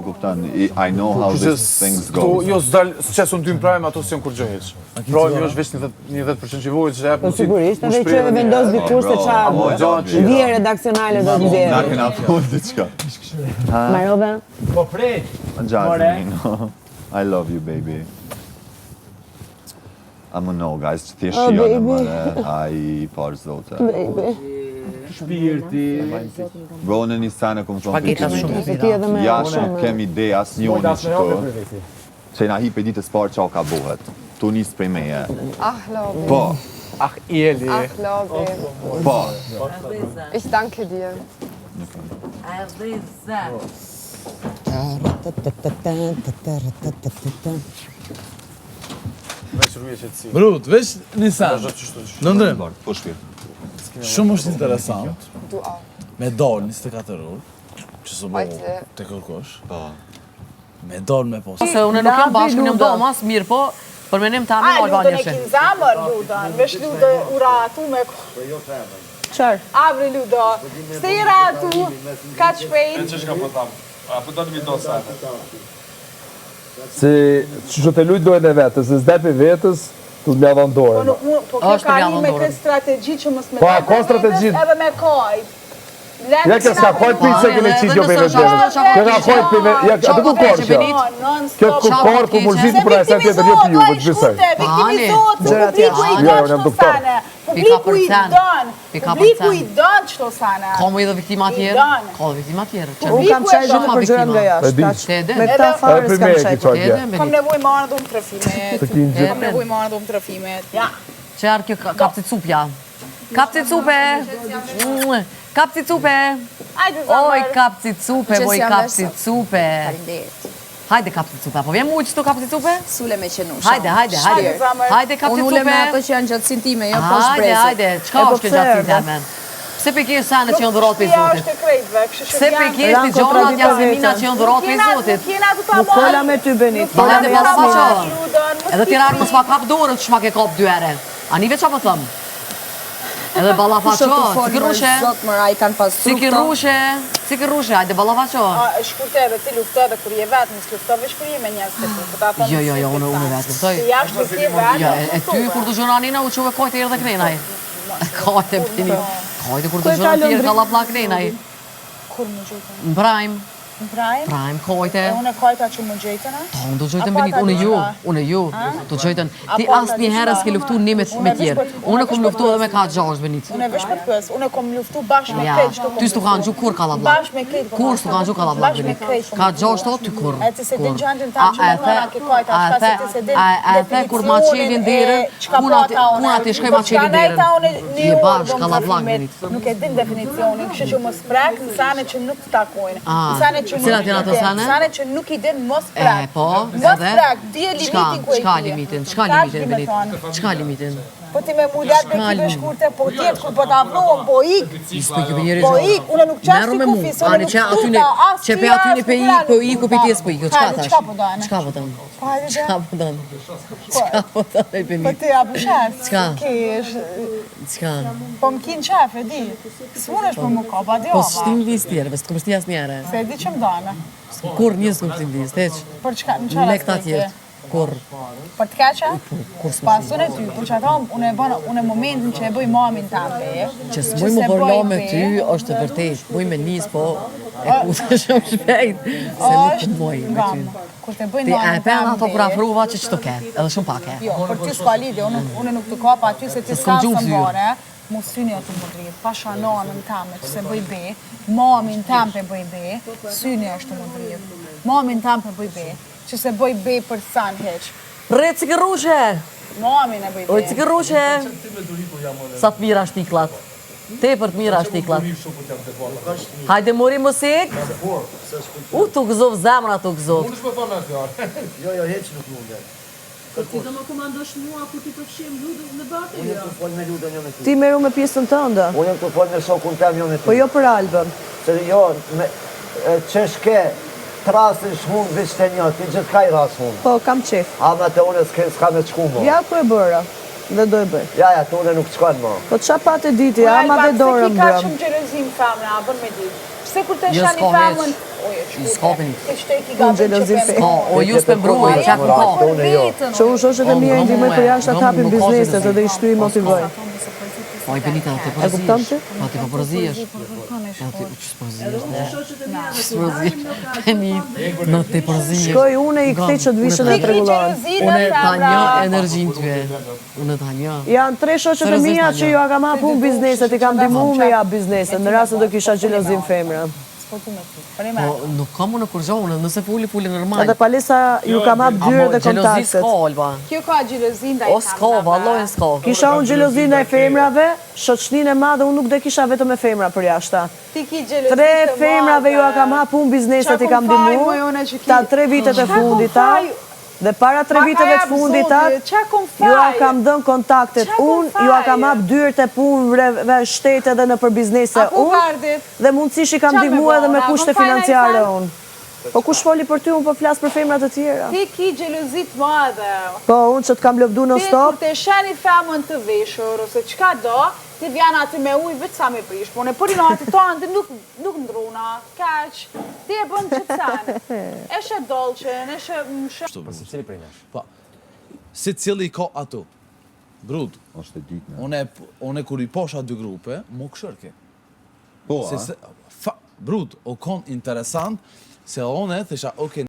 kuptan. I know how these things go. Jo s'qes unë 2 prajme, ato s'jon kur gjë heq. Pra, jo është veç 10% që vojt, që Po sigurisht, edhe që vendos dikush se çfarë ndije redaksionale do të bjerë. Na kena thonë diçka. Marove? Po prej. Jasmine, I love you, baby. I'm no, guys, që thjesht shio në mëre, ai parë zote. Baby. Shpirti. Bro, në një sene këmë thonë Pagetat shumë Se ti edhe me jashtë nuk kem ide as njoni që të që na hipe ditës parë që o ka buhet. Tu nisë prej meje. Ach, Lobi. Po, Eli. Ach, Lobi. po. Ich danke dir. Veç rruje që të si. Brut, veç një sen. Nëndrim, Po shpirë. shumë është interesant Du auch. me dal 24 orë, që së bo të kërkosh. Me dal me posë. Se unë nuk jam bashkë, unë jam do mas mirë, po për menim të amin Albania Lutën e kin zamër, Lutën. Vesh Lutë uratu me... Çfarë? Avri Ludo. Ste i ratu, ka shpejt. Që shka po tham? Apo do të mi do sene? Si që të lujtë dojnë e vetës, se s'depi vetës, të të mjadon dorën. Po kjo ka një me këtë strategji që mës me Po, ka strategji. Edhe me kajt. Ja kjo s'ka kojt për se këne qitë jo për vetë. Kjo ka kojt për vetë, ja atë ku korë që. Kjo ku korë për mërzit për e sen tjetër një për ju, për të bësaj. Viktimizohet, publiku i dënë qëto sane. Publiku i dënë. Publiku i dënë qëto sane. Ka mu edhe viktima tjerë? Ka dhe viktima tjerë. Unë kam qaj gjithë për gjërat nga jashtë. Tede? Me këta farë s'kam qaj. Kam nevoj marrë dhumë trafimet. Kam nevoj marrë dhumë trafimet. Ja. Qërë kjo kapci cupja. Kapci cupe! Kapci cupe! Ajde Oj, zamër. kapci cupe, oj, kapci cupe. Hajde kapci cupe, apo vjen mu që tu kapci cupe? Sule me qenusha. Hajde, hajde, hajde. Hajde kapci Unë cupe. ule me ato që janë gjatësin time, jo po Hajde, shprezit. hajde, qka është kjo gjatësin temen? Pse për kjerë sane që janë dhurat për Shtëpia Zotit? është e krejtve, kështu që Pse për kjerë të gjonat Jasmina që janë dhurat për Zotit? Nuk kolla me ty Benit. Ba hajde me bala Jasmina. faqo. Edhe tiranë më s'ma kap dorën që ma ke kap 2 ere. Anive qa po thëmë? Edhe bala faqo, si kërrushe? Zot mëra i kanë pas Si kërrushe, hajde bala faqo. Shkurte edhe ti lufte edhe kur je vetë, mos luftove shkuri me njerëz të tu. Jo, unë vetë luftoj. Jashtë nuk je vetë. Ja, e ty kur të gjëna nina u quve kajtë erë dhe knenaj. Kajtë e pëtini. Kajtë kur të gjëna tjerë ka lapla knenaj. Kur më gjejtën? Në prime. Në prajmë? Prime, kajtë. Unë e kajta që më gjejtën, a? Ta, unë do gjojtën Benit, unë ju. Do gjojtën. Ti asë një herës ke luftu një me tjerë. Unë e kom luftu edhe me ka 6 Benit. Unë e vesh për pës, unë e kom luftu bashkë me Ja, krejt që ty s'tu kanë gju kur ka lapla. Bashkë me krejt. Kur s'tu kanë gju ka lapla Benit. Ka 6 to, ty kur. E ti se din gjandin ta që më nëna ke kajta, shka se ti se din A e the kur ma qelin derën, kuna ti shkoj ma qelin derën. Je bashkë ka lapla Benit. Nuk e din definicionin, kështë që mos prek në sane që nuk të takojnë. Në sane që Cilat janë ato sane? Sane që nuk i din mos prek. Po, Mos prek, dje limitin ku e Çka limitin? Çka limitin Benit? Çka limitin? Po ti me mullat me kive shkurte, po tjetë kur po t'avrohëm, po ik. Po ik, une nuk qashtë i kufis, une nuk stuta, as që pe aty një pe ik, po ik, po pe tjes po ik, çka tash? Qka po dojnë? Çka po dojnë? Çka po dojnë? Çka po dojnë e Po Benit? ti apu shef, Çka? kesh, Çka? po më kin qef, e di. S'mun është për mu ka, pa di Po ova. s'tim lis tjerëve, s'kom shti asnjëre. Se e di që më dojnë. Kur një s'kom shti lis, teq. Për çka, në qara Me këta tjerë. Kur? Për t'keqa? Kur s'më Pasun e ty, për që ata unë e momentin që e bëj mamin tampe. Që s'muj më përlo me ty, është të vërtet. Muj me nis, po e kutë shumë shpejt. Se nuk të muj me ty. Kur të bëj Ti e mamin pen ato kur tampe. afruva që qëto ke, edhe shumë pak e. Jo, për ty s'ka lidhje, unë nuk të kapa aty se ti s'ka s'kom së gjumë mbare. Mu syni atë më dridh, pasha nanën tame që se bëj be, mamin tampe bëj be, syni është më dridh. Mamin tampe bëj be, që se bëj be për san heq. Re cikërrushe! Mamin e bëj be. Oj cikërrushe! Sa të mira shtiklat. Tepër të mira shtiklat. Hajde mori musik. Tu gëzov zemra, tu gëzov. Jo, heq nuk mundet. Ti do më komandosh mua ku ti përfshim ludën në bate? Unë të fol me ludën jo me ty. Ti meru me pjesën tënde. Unë të fol me shokun tem jo me ty. Po jo për Albën. Se jo, që shke trasin shmund veç të një, ti gjithë ka i ras mund. Po kam qef. Ama të une s'ka me qku mo. Ja ku e bëra. Dhe do e bëj. Ja, të une nuk qkon mo. Po qa pa të diti, ama dhe dorën Se ki ka brëm. shumë gjelozim femra, bën me ditë. Pse kur të Jo, shani s'ka femën, Skopin. Unë gjelozin Ska, o ju s'pe mbruaj, qa ku ka. Që unë shoqet e mija i ndihmoj për jashtë të hapin bizneset edhe i shtu i motivoj. O i Benita, ti E kupton ti? Po ti po përzihesh. Po ti që s'përzihesh. Në ti përzihesh. Shkoj une i këthi që të vishën e të regulohen. Unë ta një energjin tyje. Unë ta një. Janë 3 shoqet e mija që ju a kam hapu bizneset, i kam dimu me ja bizneset, në rrasë do kisha gjelozin femra. Po nuk kam unë kur gjohë, nëse fuli normal. Edhe palisa ju kam hap dyrë dhe Gjelozi kontaktet. s'ka, Olba. Kjo ka gjelozin ndaj O s'ka, valloj s'ka. Kisha unë gjelozin ndaj femrave, shoqnin e madhe unë nuk dhe kisha vetëm me femra për jashta. Ti ki gjelozin 3 femrave ju a kam hapu bizneset, i kam dimu, ta 3 vitet e fundita. Dhe para 3 viteve të funditat, ju a kam dënë kontaktet unë, ju a kam hap dyrët e punëve shtete dhe në për biznese unë, dhe mundësish i kam dimu edhe me kushte financiare unë. Po kush foli për ty, unë po flasë për femrat të tjera. Ti ki gjelozit madhe. Po, unë që të kam lëvdu në Ti stop. kur të sheni femën të veshur, ose qka do, ti vjen aty me ujë vetë sa me prish, po në përin aty tonë ti nuk ndruna, kaq, ti e bën qëtësan. Eshe dolqen, eshe mshë. Po, si cili ka ato. Brud, Është e ditë. une kur i posha 2 grupe, mu këshërke. Po, Brud, o kon interesant, se one thesha, okay,